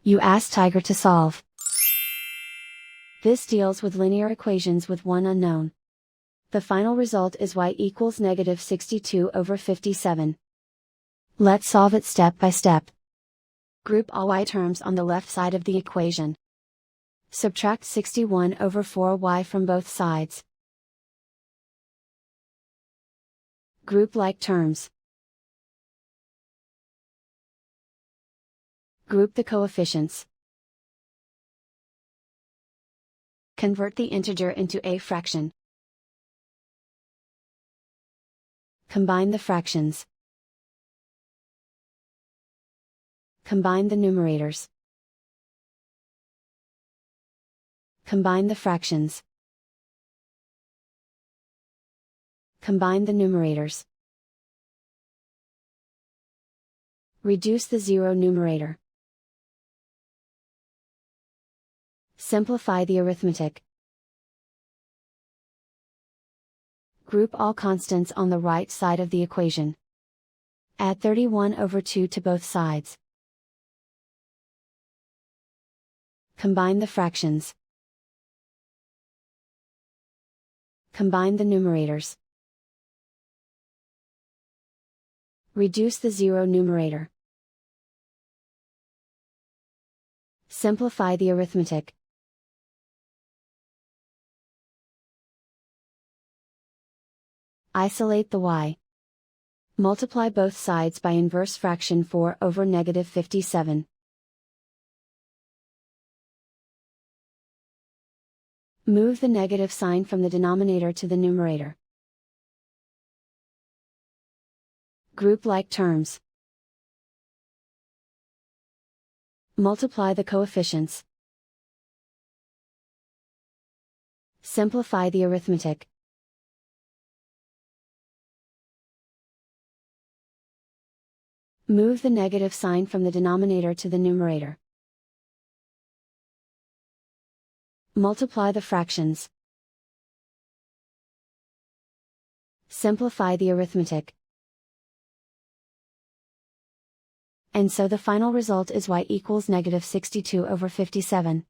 You ask Tiger to solve. This deals with linear equations with one unknown. The final result is y equals -62/57. Let's solve it step by step. Group all y terms on the left side of the equation. Subtract 61/4y from both sides. Group like terms. Group the coefficients. Convert the integer into a fraction. Combine the fractions. Combine the numerators. Combine the fractions. Combine the numerators. Reduce the zero numerator. Simplify the arithmetic. Group all constants on the right side of the equation. Add 31/2 to both sides. Combine the fractions. Combine the numerators. Reduce the zero numerator. Simplify the arithmetic. Isolate the y. Multiply both sides by inverse fraction 4/57. Move the negative sign from the denominator to the numerator. Group like terms. Multiply the coefficients. Simplify the arithmetic. Move the negative sign from the denominator to the numerator. Multiply the fractions. Simplify the arithmetic. And so the final result is y equals -62/57.